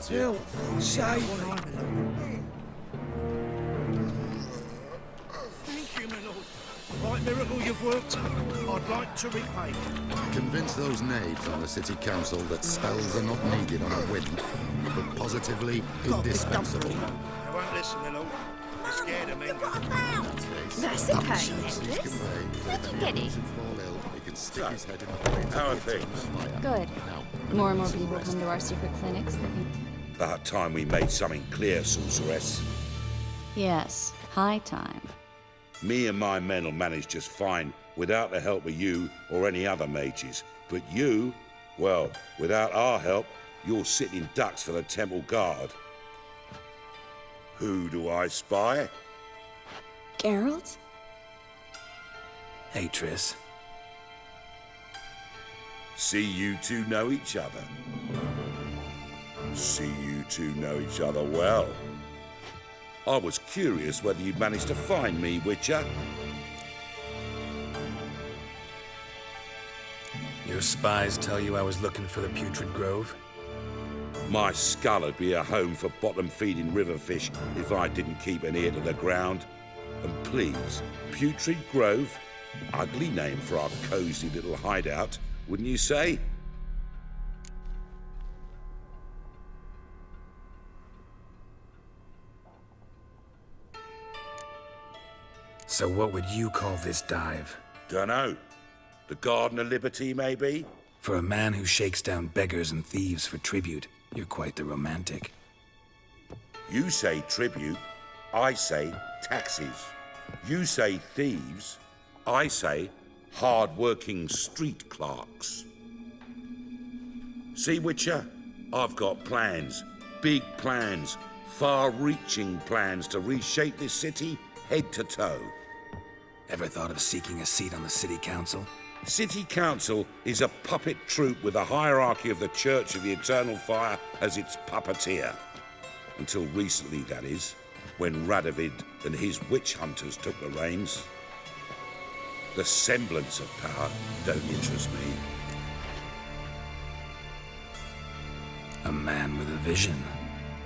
tells you. Save Thank you, my lord. Right miracle you've worked, I'd like to repay. Convince those knaves on the city council that spells are not needed on a whim, but positively indispensable. They won't listen, my lord. They're scared of me. That's okay, Nicholas. Get it. How are things? Good. More and more people come to our secret clinics looking... About time we made something clear, sorceress. Yes, high time. Me and my men will manage just fine without the help of you or any other mages. But you, well, without our help, you're sitting ducks for the temple guard. Who do I spy? Geralt? Hey, Triss. See you two know each other. See you two know each other well. I was curious whether you'd managed to find me, Witcher. Your spies tell you I was looking for the Putrid Grove? My skull would be a home for bottom-feeding river fish if I didn't keep an ear to the ground. And please, Putrid Grove? Ugly name for our cozy little hideout, wouldn't you say? So what would you call this dive? Dunno. The Garden of Liberty, maybe? For a man who shakes down beggars and thieves for tribute, you're quite the romantic. You say tribute, I say taxes. You say thieves, I say hard-working street clerks. See, Witcher? I've got plans. Big plans. Far-reaching plans to reshape this city head to toe. Ever thought of seeking a seat on the city council? City Council is a puppet troupe with the hierarchy of the Church of the Eternal Fire as its puppeteer. Until recently, that is, when Radovid and his witch hunters took the reins. The semblance of power don't interest me. A man with a vision.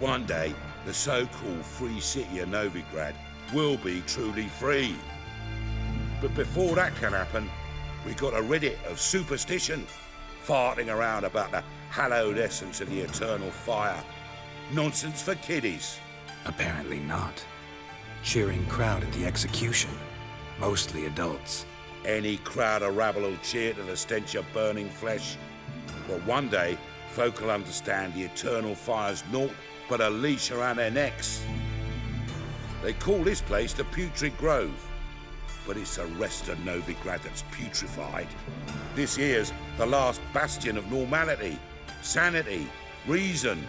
One day, the so-called free city of Novigrad will be truly free. But before that can happen, we got rid it of superstition, farting around about the hallowed essence of the eternal fire. Nonsense for kiddies. Apparently not. Cheering crowd at the execution. Mostly adults. Any crowd of rabble will cheer to the stench of burning flesh. But one day, folk will understand the eternal fire's naught but a leash around their necks. They call this place the Putrid Grove, but it's the rest of Novigrad that's putrefied. This here's the last bastion of normality, sanity, reason.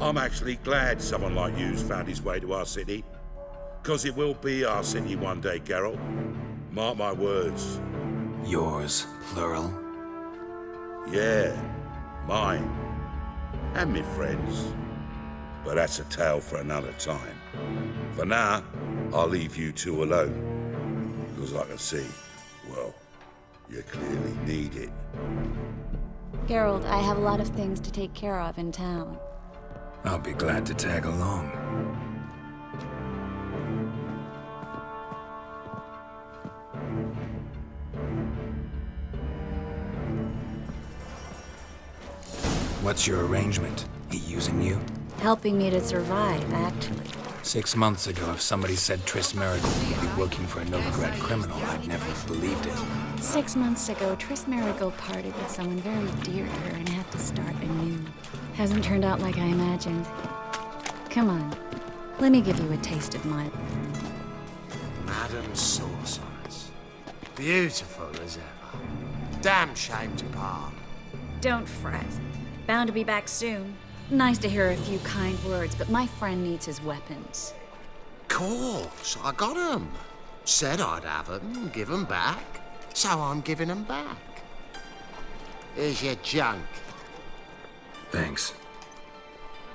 I'm actually glad someone like you's found his way to our city, 'cause it will be our city one day, Geralt. Mark my words. Yours, plural. Yeah, mine. And me friends. But that's a tale for another time. For now, I'll leave you two alone. Because I can see, well, you clearly need it. Geralt, I have a lot of things to take care of in town. I'll be glad to tag along. What's your arrangement? He using you? Helping me to survive, actually. 6 months ago, if somebody said Triss Merigold would be working for a Novigrad criminal, I'd never have believed it. 6 months ago, Triss Merigold parted with someone very dear to her and had to start anew. Hasn't turned out like I imagined. Come on, let me give you a taste of my... Madam Sorceress. Beautiful as ever. Damn shame to part. Don't fret. Bound to be back soon. Nice to hear a few kind words, but my friend needs his weapons. Course, I got 'em. Said I'd have 'em, give 'em back. So I'm giving 'em back. Here's your junk. Thanks.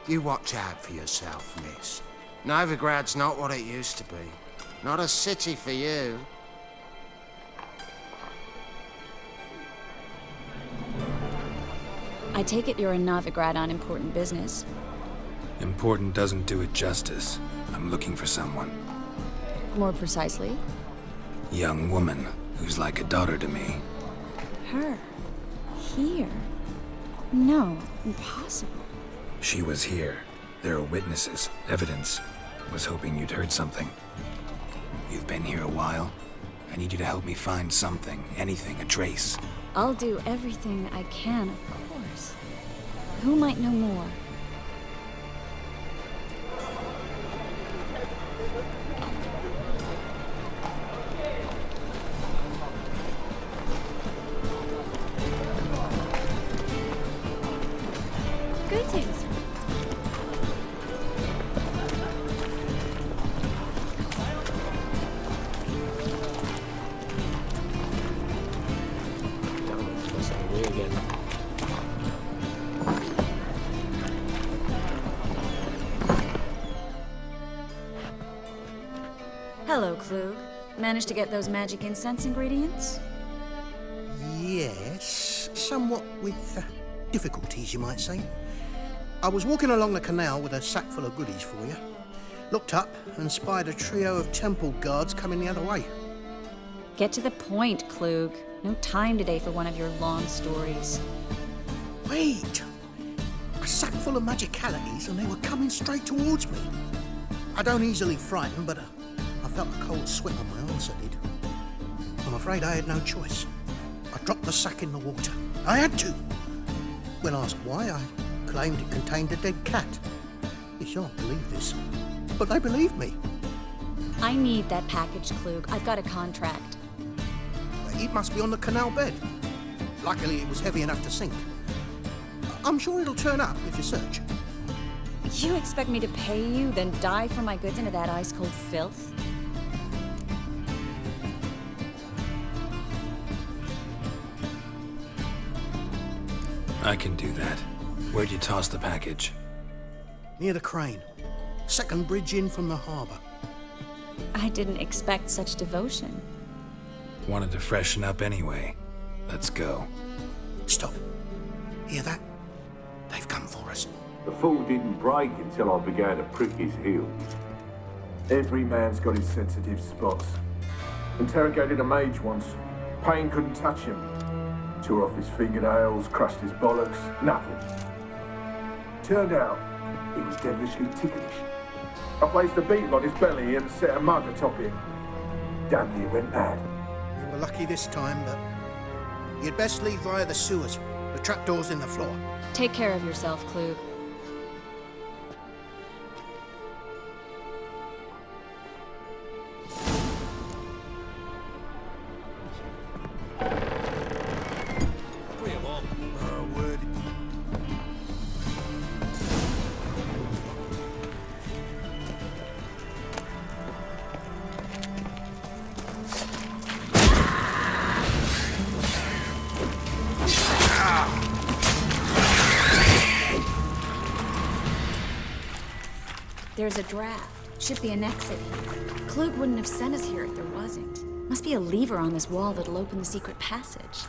You watch out for yourself, miss. Novigrad's not what it used to be. Not a city for you. I take it you're a Novigrad on important business. Important doesn't do it justice. I'm looking for someone. More precisely? Young woman who's like a daughter to me. Her. Here. No, impossible. She was here. There are witnesses, evidence. Was hoping you'd heard something. You've been here a while. I need you to help me find something, anything, a trace. I'll do everything I can, of course. Who might know more? Greetings. Hello, Klug. Managed to get those magic incense ingredients? Yes, somewhat with difficulties, you might say. I was walking along the canal with a sack full of goodies for you. Looked up and spied a trio of temple guards coming the other way. Get to the point, Klug. No time today for one of your long stories. Wait! A sack full of magicalities and they were coming straight towards me. I don't easily frighten, but I felt a cold sweat on my arse, I did. I'm afraid I had no choice. I dropped the sack in the water. I had to. When asked why, I claimed it contained a dead cat. You shan't believe this, but they believed me. I need that package, Klug. I've got a contract. It must be on the canal bed. Luckily, it was heavy enough to sink. I'm sure it'll turn up if you search. You expect me to pay you, then dive for my goods into that ice-cold filth? I can do that. Where'd you toss the package? Near the crane. Second bridge in from the harbour. I didn't expect such devotion. Wanted to freshen up anyway. Let's go. Stop. Hear that? They've come for us. The fall didn't break until I began to prick his heels. Every man's got his sensitive spots. Interrogated a mage once. Pain couldn't touch him. Tore off his fingernails, crushed his bollocks, nothing. Turned out, he was devilishly ticklish. I placed a beetle on his belly and set a mug atop it. Damn near went mad. You were lucky this time, but you'd best leave via the sewers. The trapdoor's in the floor. Take care of yourself, Klug. There's a draft. Should be an exit here. Klug wouldn't have sent us here if there wasn't. Must be a lever on this wall that'll open the secret passage.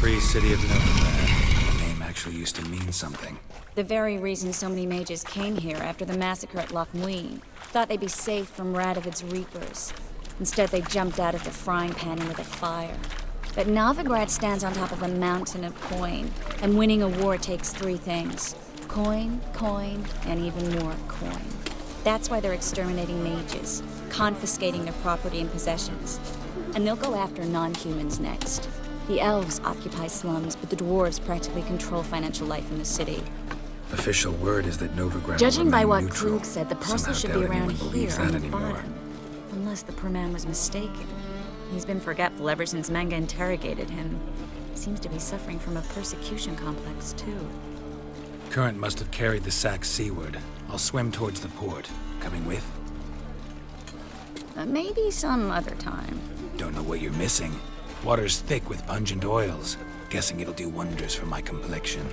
Free City of Novigrad. The name actually used to mean something. The very reason so many mages came here after the massacre at Loch Muin. Thought they'd be safe from Radovid's reapers. Instead, they jumped out of the frying pan into the fire. But Novigrad stands on top of a mountain of coin, and winning a war takes three things. Coin, coin, and even more coin. That's why they're exterminating mages, confiscating their property and possessions. And they'll go after non-humans next. The elves occupy slums, but the dwarves practically control financial life in the city. Official word is that Novigrad Judging will by remain what neutral. Krug said, the parcel Somehow should be doubt around anyone here believes on that the anymore. bottom. Unless the poor man was mistaken. He's been forgetful ever since Manga interrogated him. Seems to be suffering from a persecution complex, too. Current must have carried the sack seaward. I'll swim towards the port. Coming with? Maybe some other time. Don't know what you're missing. Water's thick with pungent oils. Guessing it'll do wonders for my complexion.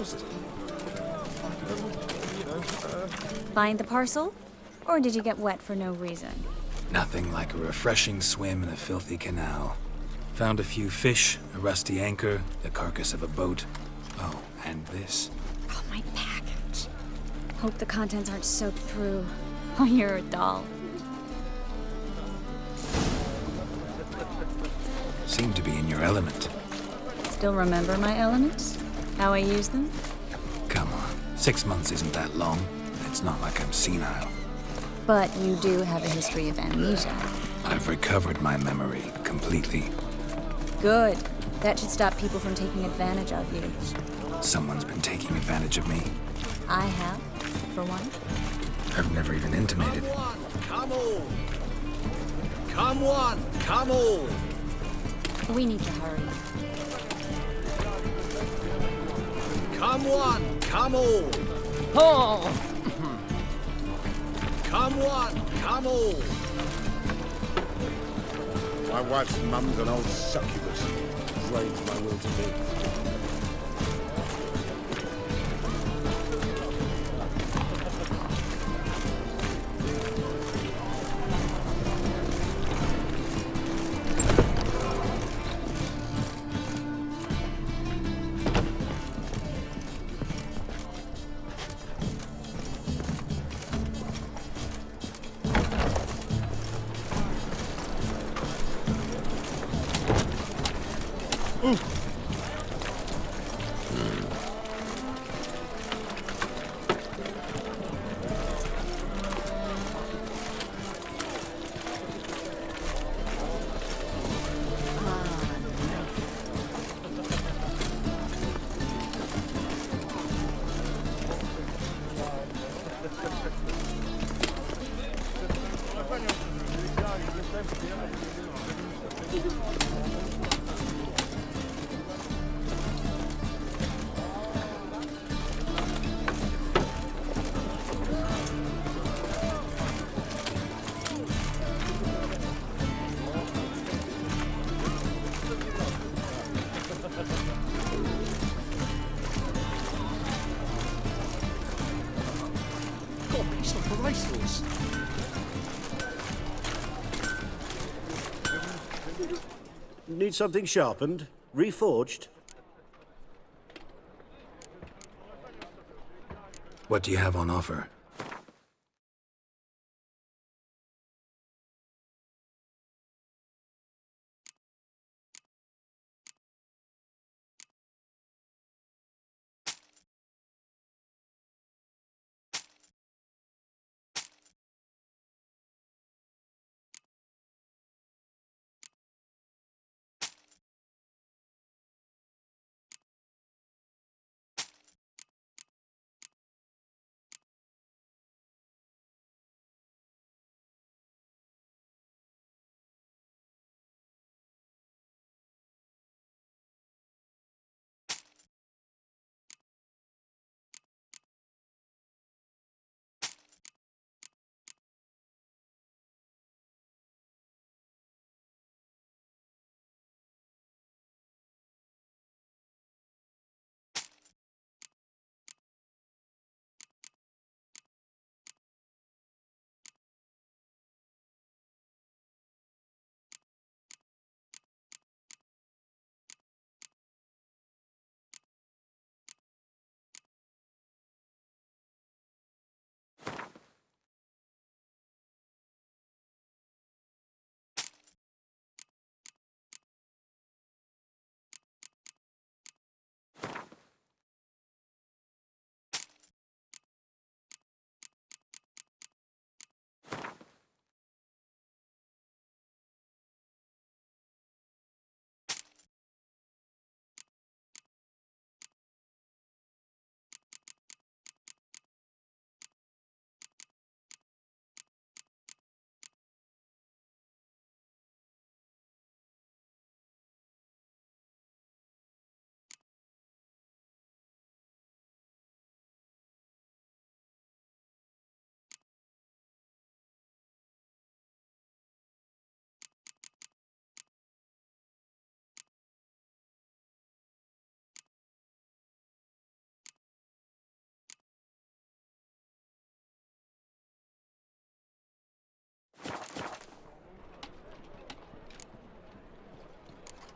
almost. Find the parcel? Or did you get wet for no reason? Nothing like a refreshing swim in a filthy canal. Found a few fish, a rusty anchor, the carcass of a boat. Oh, and this. Oh, my package. Hope the contents aren't soaked through. Oh, you're a doll. Seem to be in your element. Still remember my elements? How I use them? Come on, 6 months isn't that long. It's not like I'm senile. But you do have a history of amnesia. I've recovered my memory completely. Good. That should stop people from taking advantage of you. Someone's been taking advantage of me. I have, for one. I've never even intimated. Come all! Come one, come all! We need to hurry. Come one, come all! Oh! Come one, come all! My wife's mum's an old succubus. Drains my will to live. Got a piece of a racehorse. Need something sharpened? Reforged? What do you have on offer?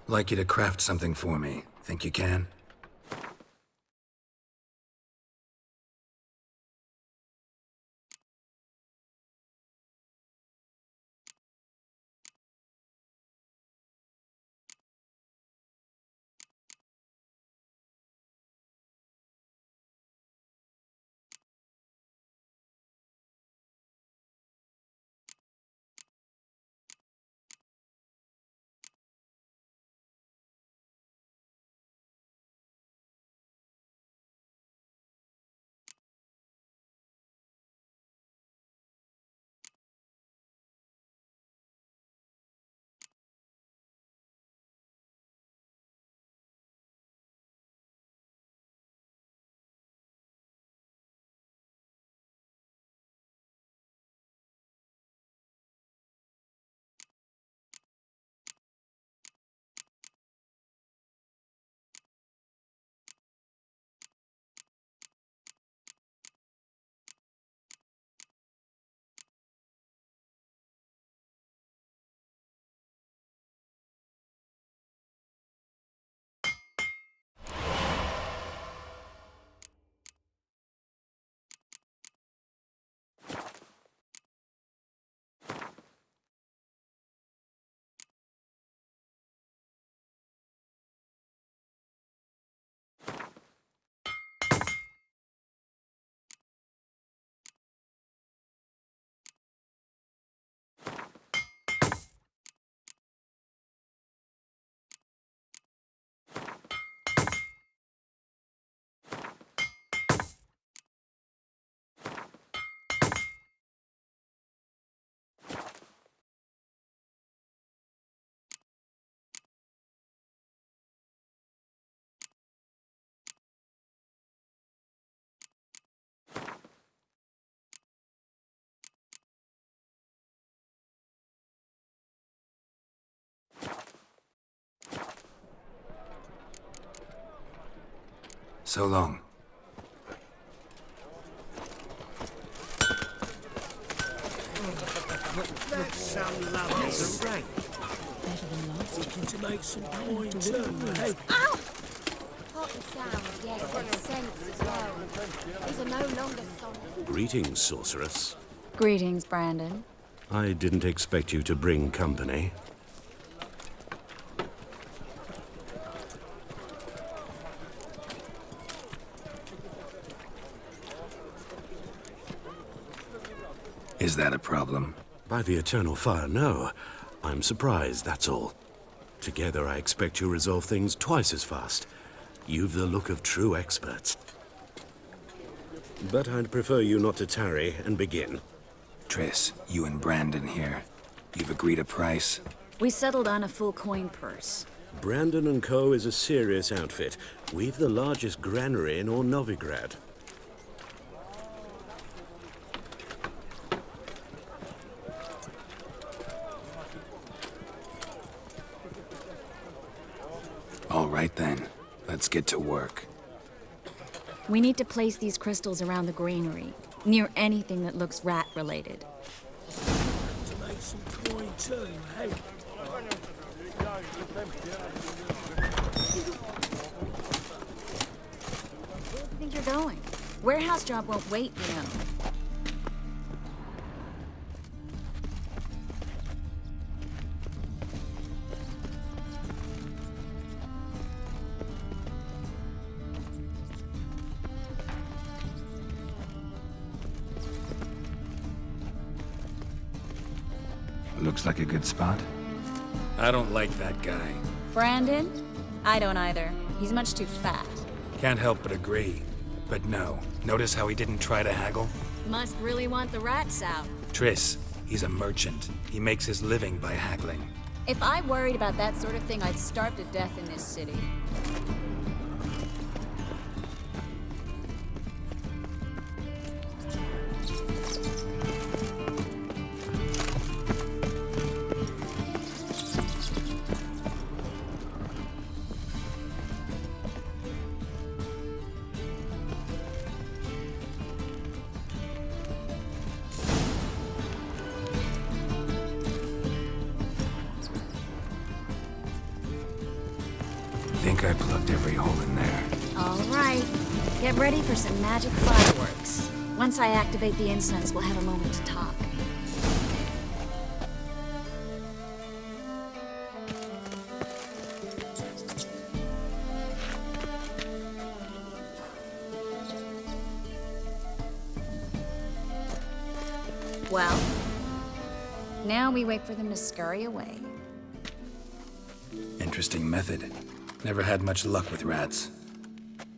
Like you to craft something for me. Think you can? So long. That's some lovely rain. Looking to make some coin too, eh? Ow! Pop the sound, yes, and sense as well. These are no longer solid. Greetings, sorceress. Greetings, Brandon. I didn't expect you to bring company. Is that a problem? By the eternal fire, no. I'm surprised, that's all. Together, I expect you resolve things twice as fast. You've the look of true experts. But I'd prefer you not to tarry and begin. Triss, you and Brandon here. You've agreed a price? We settled on a full coin purse. Brandon and Co. is a serious outfit. We've the largest granary in all Novigrad. All right then. Let's get to work. We need to place these crystals around the granary, near anything that looks rat-related. To make some coin too, eh? Where do you think you're going? Warehouse job won't wait, you know. Looks like a good spot. I don't like that guy. Brandon? I don't either. He's much too fat. Can't help but agree. But no. Notice how he didn't try to haggle? Must really want the rats out. Triss, he's a merchant. He makes his living by haggling. If I worried about that sort of thing, I'd starve to death in this city. think I plugged every hole in there. All right. Get ready for some magic fireworks. Once I activate the incense, we'll have a moment to talk. Well, now we wait for them to scurry away. Interesting method. Never had much luck with rats.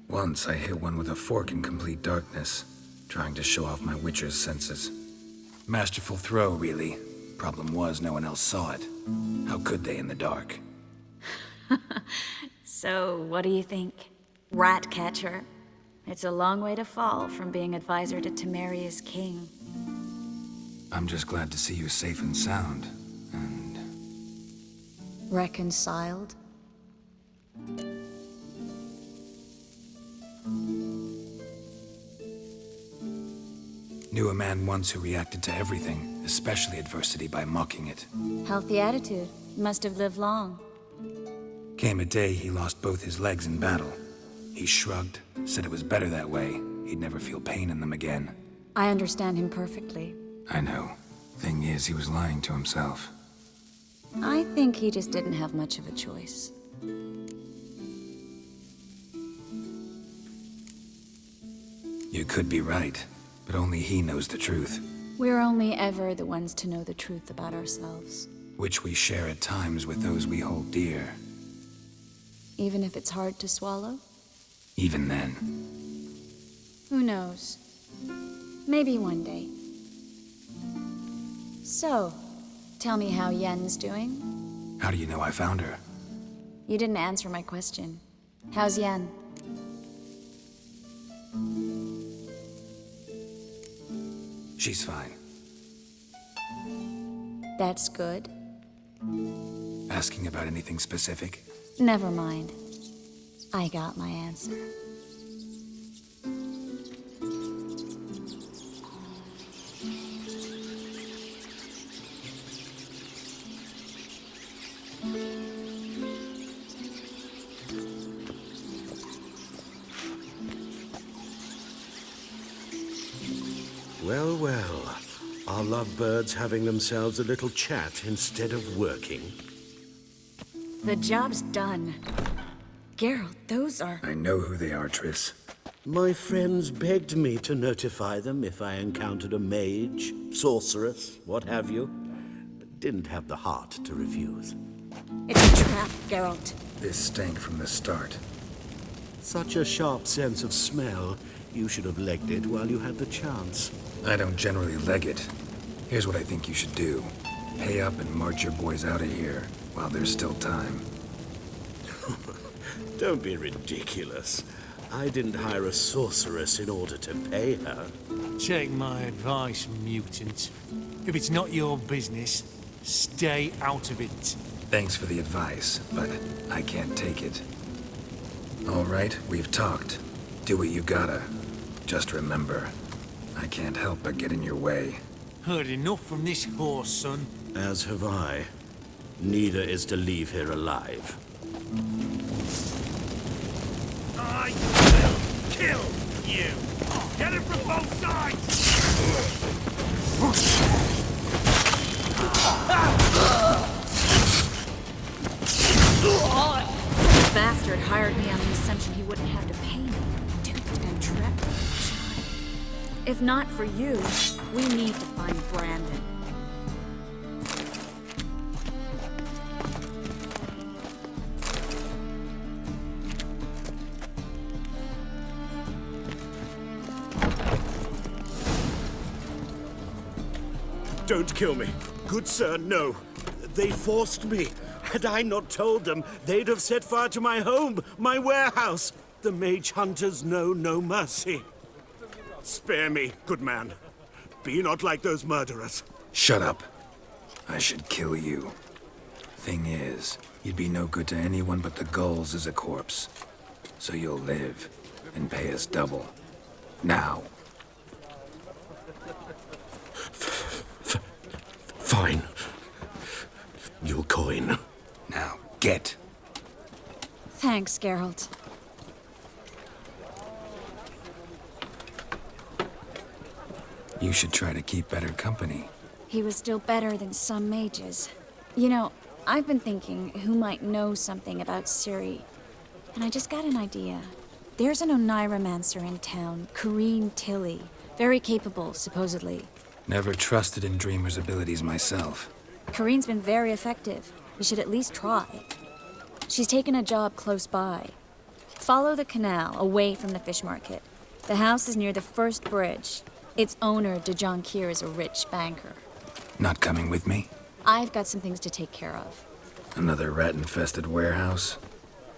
Once I hit one with a fork in complete darkness, trying to show off my witcher's senses. Masterful throw, really. Problem was, no one else saw it. How could they in the dark? So, what do you think? Rat catcher? It's a long way to fall from being advisor to Temeria's king. I'm just glad to see you safe and sound, and... Reconciled? Knew a man once who reacted to everything, especially adversity, by mocking it. Healthy attitude. Must have lived long. Came a day he lost both his legs in battle. He shrugged, said it was better that way. He'd never feel pain in them again. I understand him perfectly. I know. Thing is, he was lying to himself. I think he just didn't have much of a choice. You could be right, but only he knows the truth. We're only ever the ones to know the truth about ourselves. Which we share at times with those we hold dear. Even if it's hard to swallow? Even then. Who knows? Maybe one day. So, tell me how Yen's doing? How do you know I found her? You didn't answer my question. How's Yen? She's fine. That's good. Asking about anything specific? Never mind. I got my answer. Well, well. Are lovebirds having themselves a little chat instead of working? The job's done. Geralt, those are... I know who they are, Triss. My friends begged me to notify them if I encountered a mage, sorceress, what have you. But didn't have the heart to refuse. It's a trap, Geralt. This stank from the start. Such a sharp sense of smell. You should have legged it while you had the chance. I don't generally leg it. Here's what I think you should do. Pay up and march your boys out of here while there's still time. Don't be ridiculous. I didn't hire a sorceress in order to pay her. Take my advice, mutant. If it's not your business, stay out of it. Thanks for the advice, but I can't take it. All right, we've talked. Do what you gotta. Just remember, I can't help but get in your way. Heard enough from this horse, son. As have I. Neither is to leave here alive. I will kill you! Get it from both sides! This bastard hired me on the assumption he wouldn't have to pay me. Duped and trapped like a child. If not for you, we need to find Brandon. Don't kill me. Good sir, no. They forced me. Had I not told them, they'd have set fire to my home, my warehouse. The mage hunters know no mercy. Spare me, good man. Be not like those murderers. Shut up. I should kill you. Thing is, you'd be no good to anyone but the gulls as a corpse. So you'll live and pay us double. Now. Fine. Your coin. Now, get. Thanks. Thanks, Geralt. You should try to keep better company. He was still better than some mages. You know, I've been thinking who might know something about Ciri. And I just got an idea. There's an Oneiromancer in town, Corrine Tilly. Very capable, supposedly. Never trusted in Dreamer's abilities myself. Corrine's been very effective. You should at least try. She's taken a job close by. Follow the canal, away from the fish market. The house is near the first bridge. Its owner, de Jonquier, is a rich banker. Not coming with me? I've got some things to take care of. Another rat-infested warehouse?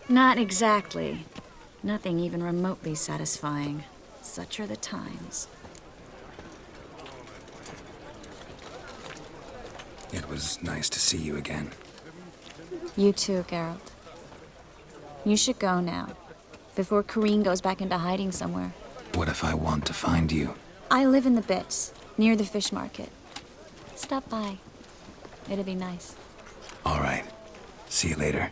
Not exactly. Nothing even remotely satisfying. Such are the times. It was nice to see you again. You too, Geralt. You should go now, before Corrine goes back into hiding somewhere. What if I want to find you? I live in the Bits, near the fish market. Stop by. It'll be nice. All right. See you later.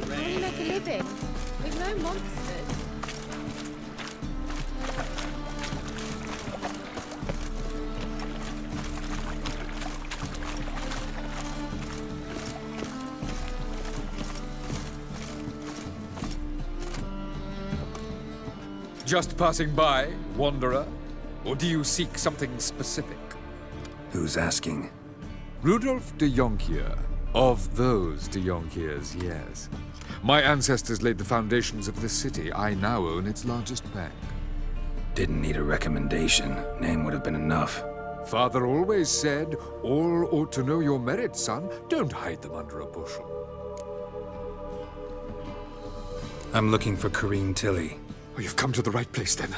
How do you make a living? With no monsters. Just passing by, wanderer? Or do you seek something specific? Who's asking? Rudolf de Jonquier. Of those de Jonquiers, yes. My ancestors laid the foundations of this city. I now own its largest bank. Didn't need a recommendation. Name would have been enough. Father always said, all ought to know your merits, son. Don't hide them under a bushel. I'm looking for Corrine Tilly. Oh, you've come to the right place, then.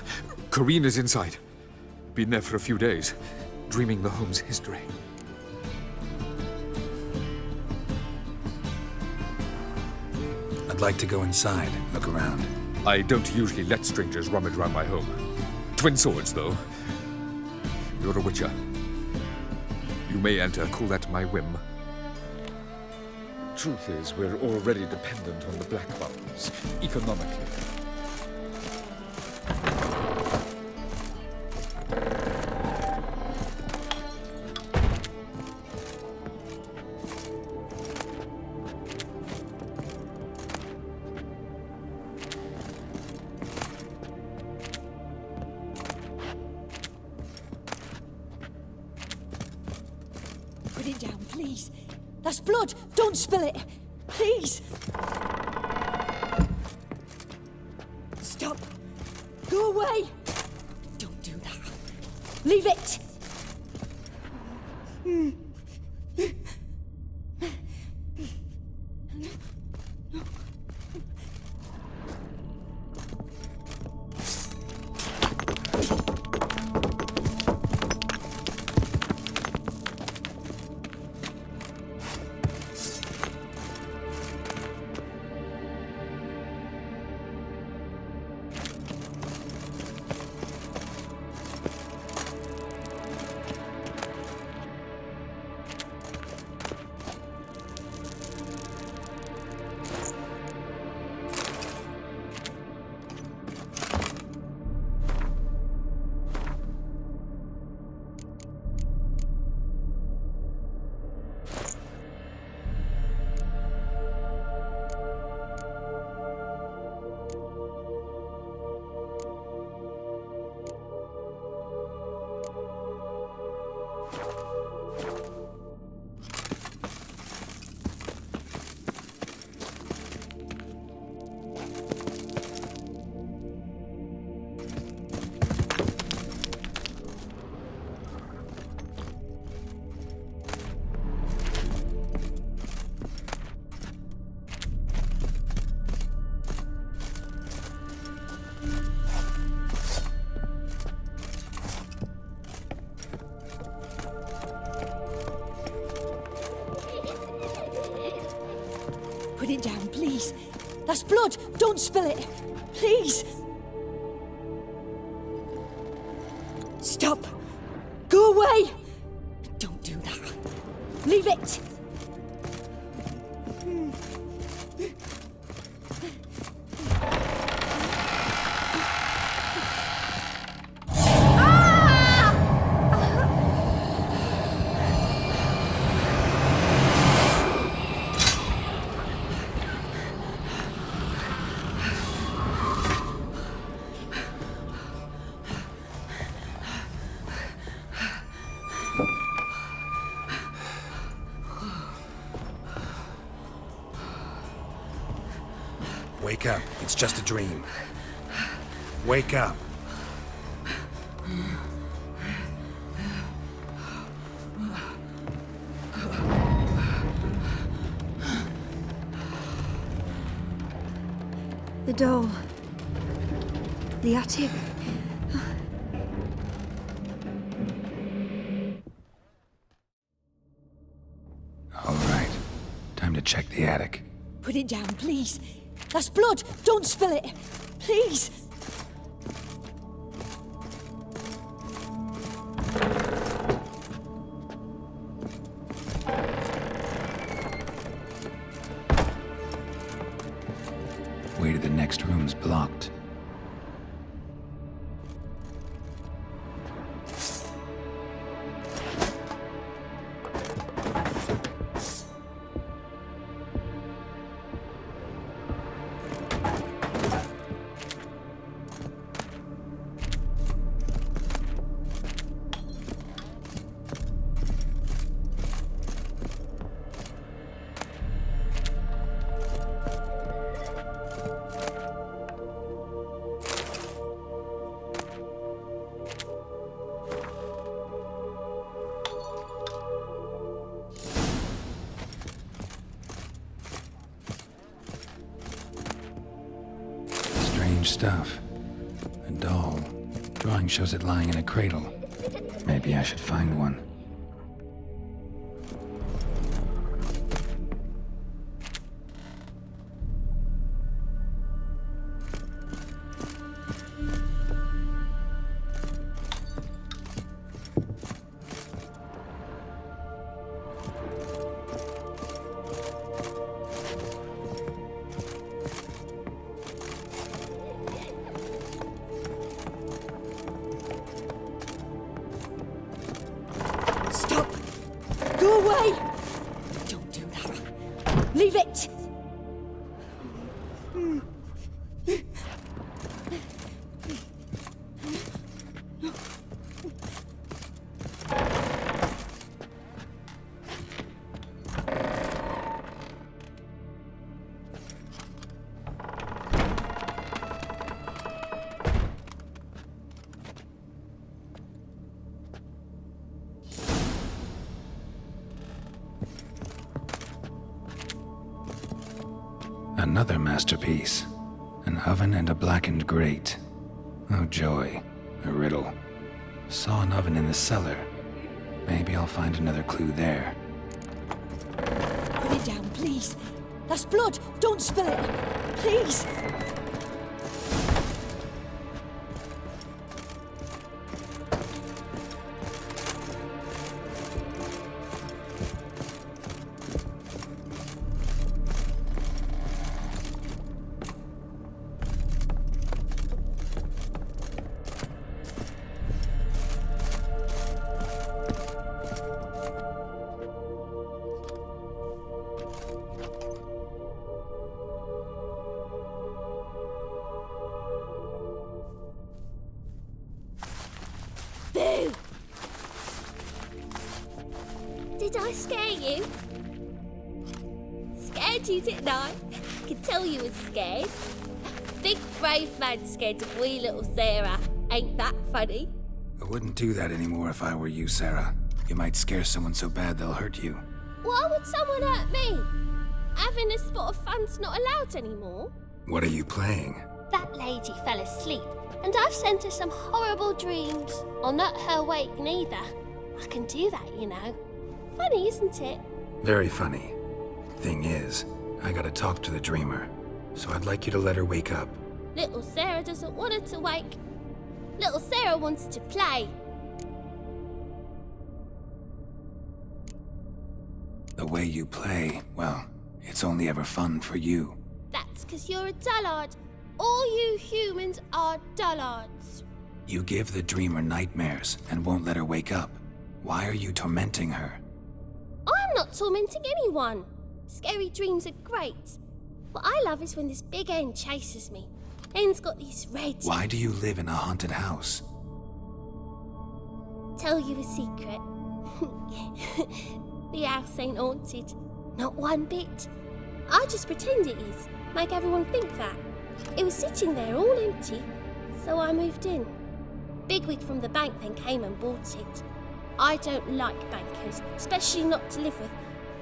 Corrine is inside. Been there for a few days, dreaming the home's history. I'd like to go inside, look around. I don't usually let strangers rummage around my home. Twin swords, though. You're a witcher. You may enter, call that my whim. Truth is, we're already dependent on the Black Ones, economically. Put it down, please. That's blood. Don't spill it. Please. Stop. Go away. Don't do that. Leave it. Put it down, please. That's blood. Don't spill it. Please. Stop. Go away. Don't do that. Leave it. Wake up. It's just a dream. Wake up. The door. The attic. All right. Time to check the attic. Put it down, please. That's blood. Don't spill it. Please. Way to the next room's blocked. Stuff. A doll. Drawing shows it lying in a cradle. Maybe I should find one. Stop! Go away! Don't do that. Leave it! Another masterpiece. An oven and a blackened grate. Oh joy, a riddle. Saw an oven in the cellar. Maybe I'll find another clue there. Put it down, please. That's blood. Don't spill it. Please. Boo! Did I scare you? Scared you, didn't I? I could tell you was scared. Big brave man scared of wee little Sarah. Ain't that funny? I wouldn't do that anymore if I were you, Sarah. You might scare someone so bad they'll hurt you. Why would someone hurt me? Having a spot of fun's not allowed anymore. What are you playing? That lady fell asleep, and I've sent her some horrible dreams. I'll not her awake neither. I can do that, you know. Funny, isn't it? Very funny. Thing is, I gotta talk to the dreamer, so I'd like you to let her wake up. Little Sarah doesn't want her to wake. Little Sarah wants to play. The way you play, well, it's only ever fun for you. That's 'cause you're a dullard. All you humans are dullards. You give the dreamer nightmares and won't let her wake up. Why are you tormenting her? I'm not tormenting anyone. Scary dreams are great. What I love is when this big hen chases me. Hen's got these red... Why do you live in a haunted house? Tell you a secret. The house ain't haunted. Not one bit. I just pretend it is. Make everyone think that. It was sitting there all empty, so I moved in. Bigwig from the bank then came and bought it. I don't like bankers, especially not to live with,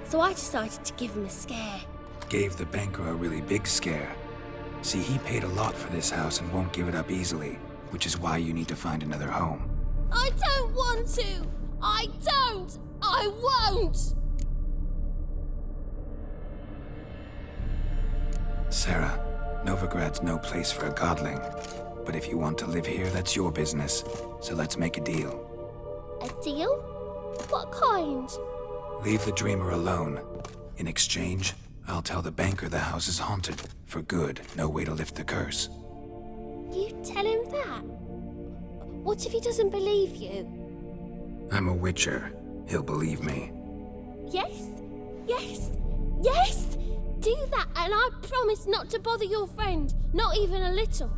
so I decided to give him a scare. Gave the banker a really big scare. See, he paid a lot for this house and won't give it up easily, which is why you need to find another home. I don't want to! I don't! I won't! Sarah, Novigrad's no place for a godling. But if you want to live here, that's your business. So let's make a deal. A deal? What kind? Leave the dreamer alone. In exchange, I'll tell the banker the house is haunted. For good, no way to lift the curse. You tell him that? What if he doesn't believe you? I'm a witcher. He'll believe me. Yes? Yes? Yes! Do that and I promise not to bother your friend. Not even a little.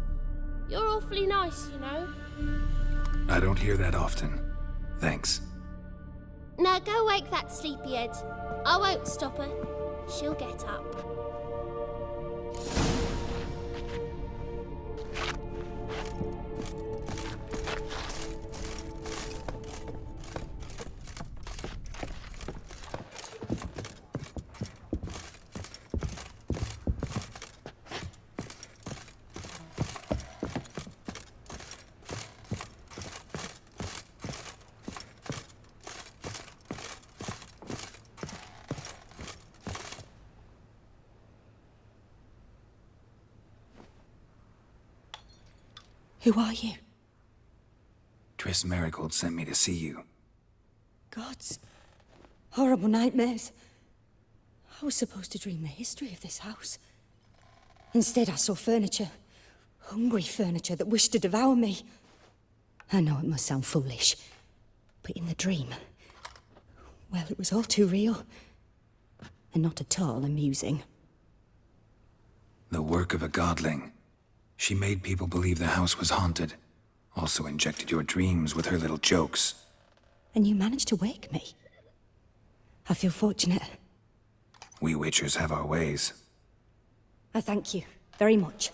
You're awfully nice, you know. I don't hear that often. Thanks. Now go wake that sleepyhead. I won't stop her. She'll get up. Who are you? Triss Marigold sent me to see you. Gods. Horrible nightmares. I was supposed to dream the history of this house. Instead, I saw furniture. Hungry furniture that wished to devour me. I know it must sound foolish, but in the dream, well, it was all too real. And not at all amusing. The work of a godling. She made people believe the house was haunted. Also injected your dreams with her little jokes. And you managed to wake me. I feel fortunate. We witchers have our ways. I thank you very much.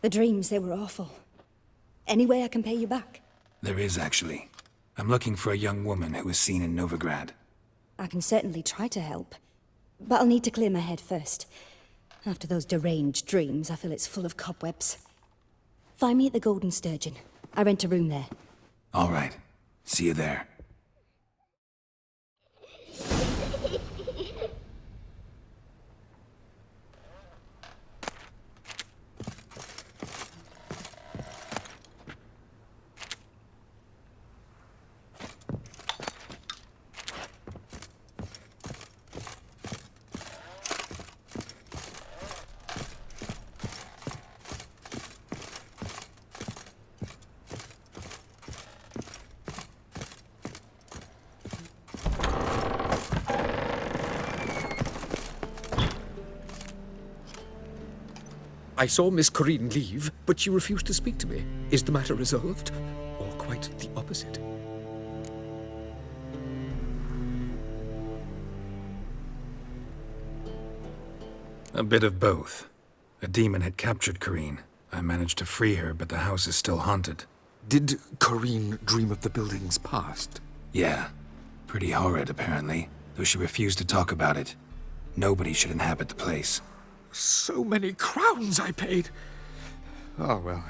The dreams, they were awful. Any way I can pay you back? There is, actually. I'm looking for a young woman who was seen in Novigrad. I can certainly try to help. But I'll need to clear my head first. After those deranged dreams, I feel it's full of cobwebs. Find me at the Golden Sturgeon. I rent a room there. All right. See you there. I saw Miss Corinne leave, but she refused to speak to me. Is the matter resolved? Or quite the opposite? A bit of both. A demon had captured Corinne. I managed to free her, but the house is still haunted. Did Corinne dream of the building's past? Yeah. Pretty horrid, apparently, though she refused to talk about it. Nobody should inhabit the place. So many crowns I paid! Oh, well,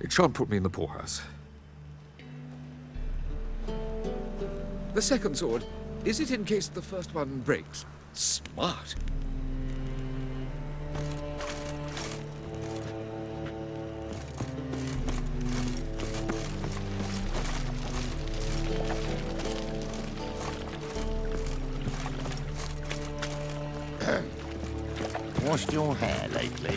it shan't put me in the poorhouse. The second sword, is it in case the first one breaks? Smart. Washed your hair lately?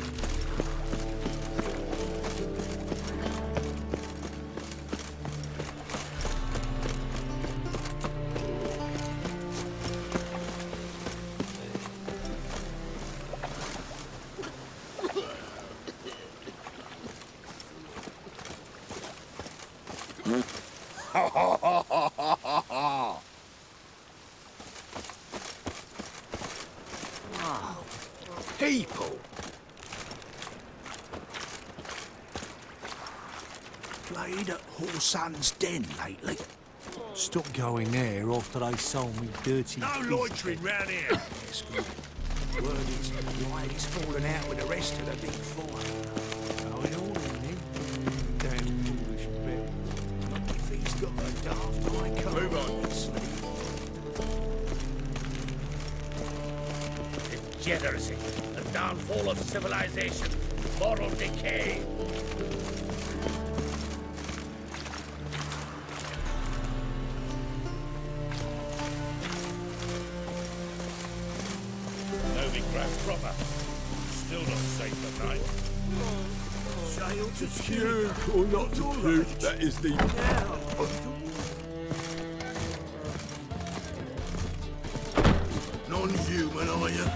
People! Played at Horsan's Den lately. Stop going there after they sold me dirty. No loitering round here. Yes, good. Word is, Riley's fallen out with the rest of the big four. Going all in then. Damn foolish bit. Not if he's got a daft mind cover. Move on. Degeneracy, the downfall of civilization, moral decay. Novigrad proper. Still not safe at night. Sail to Puke or not to puke, that is the... Non-human, are you?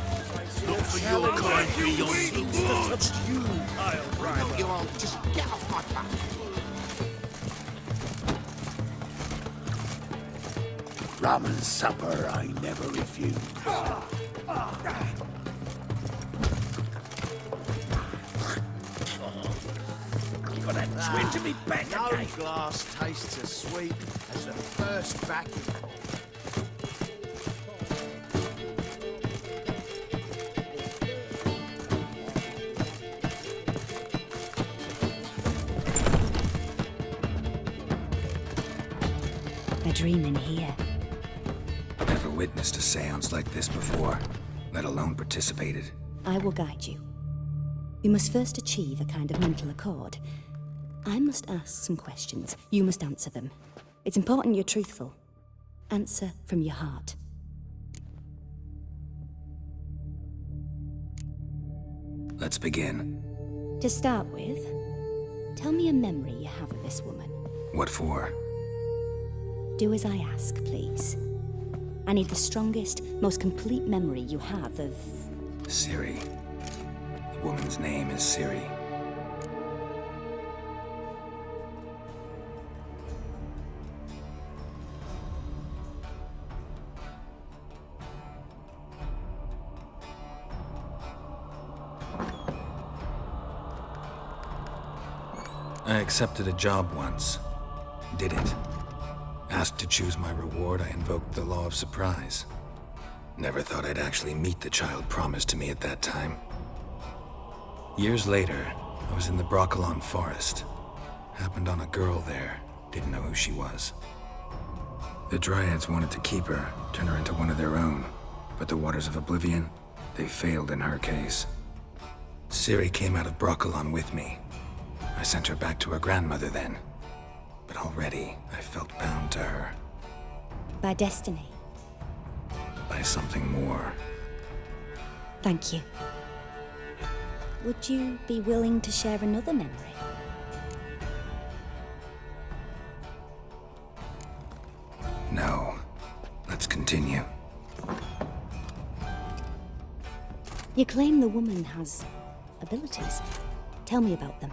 Not for your kind, for your sins to touch you, I'll drive. No, you won't. Just get off my back. Rum and supper I never refuse. Got that twinge in me back No again. glass tastes as sweet as the first vacuum call. A dream in here. Never witnessed a seance like this before, let alone participated. I will guide you. We must first achieve a kind of mental accord. I must ask some questions. You must answer them. It's important you're truthful. Answer from your heart. Let's begin. To start with, tell me a memory you have of this woman. What for? Do as I ask, please. I need the strongest, most complete memory you have of... Ciri. The woman's name is Ciri. I accepted a job once. Did it. Asked to choose my reward, I invoked the law of surprise. Never thought I'd actually meet the child promised to me at that time. Years later, I was in the Broccolon forest. Happened on a girl there. Didn't know who she was. The Dryads wanted to keep her, turn her into one of their own. But the Waters of Oblivion, they failed in her case. Ciri came out of Broccolon with me. I sent her back to her grandmother then. But already, I felt bound to her. By destiny. By something more. Thank you. Would you be willing to share another memory? No. Let's continue. You claim the woman has abilities. Tell me about them.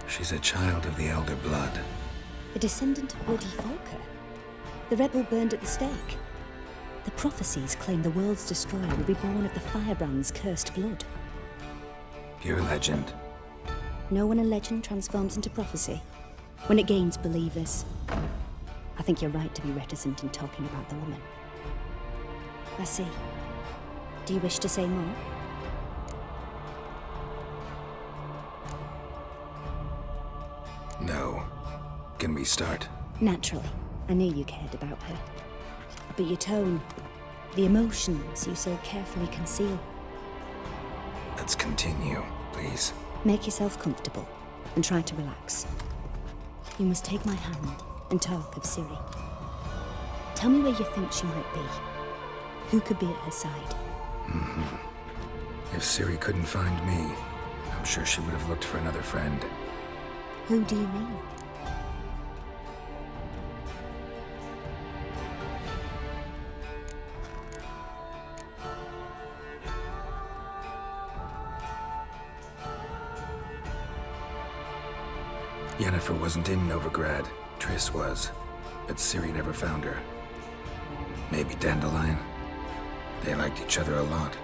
She's a child of the Elder Blood. A descendant of bloody Falker. The rebel burned at the stake. The prophecies claim the world's destroyer will be born of the Firebrand's cursed blood. Pure legend. No one in legend transforms into prophecy. When it gains believers. I think you're right to be reticent in talking about the woman. I see. Do you wish to say more? No. Can we start? Naturally, I knew you cared about her. But your tone, the emotions you so carefully conceal. Let's continue, please. Make yourself comfortable and try to relax. You must take my hand and talk of Ciri. Tell me where you think she might be. Who could be at her side? If Ciri couldn't find me, I'm sure she would have looked for another friend. Who do you mean? Yennefer wasn't in Novigrad. Triss was. But Ciri never found her. Maybe Dandelion? They liked each other a lot.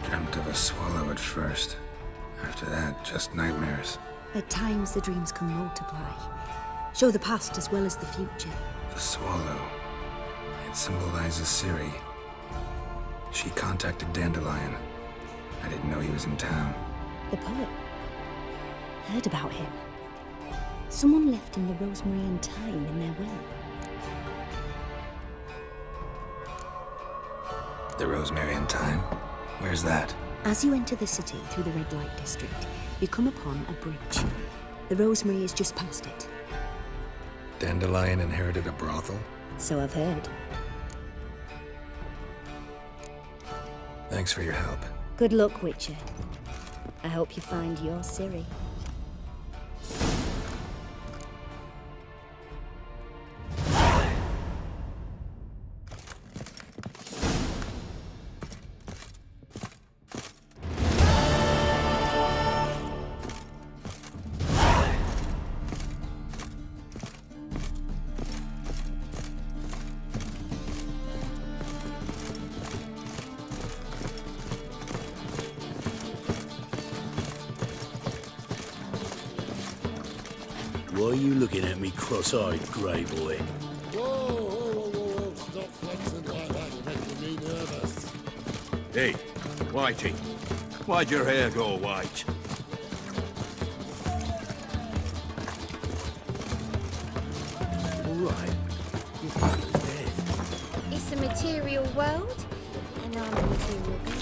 Dreamt of a swallow at first. After that, just nightmares. At times, the dreams can multiply. Show the past as well as the future. The swallow. It symbolizes Ciri. She contacted Dandelion. I didn't know he was in town. The poet. Heard about him. Someone left him the Rosemary Thyme in their will. The Rosemary Thyme? Where's that? As you enter the city through the red light district, you come upon a bridge. The Rosemary is just past it. Dandelion inherited a brothel? So I've heard. Thanks for your help. Good luck, Witcher. I hope you find your Ciri. Why are you looking at me cross-eyed, grey boy? Whoa. Stop flexing like that. You're making me nervous. Hey, Whitey, why'd your hair go white? All right. It's a material world, and I'm a material being.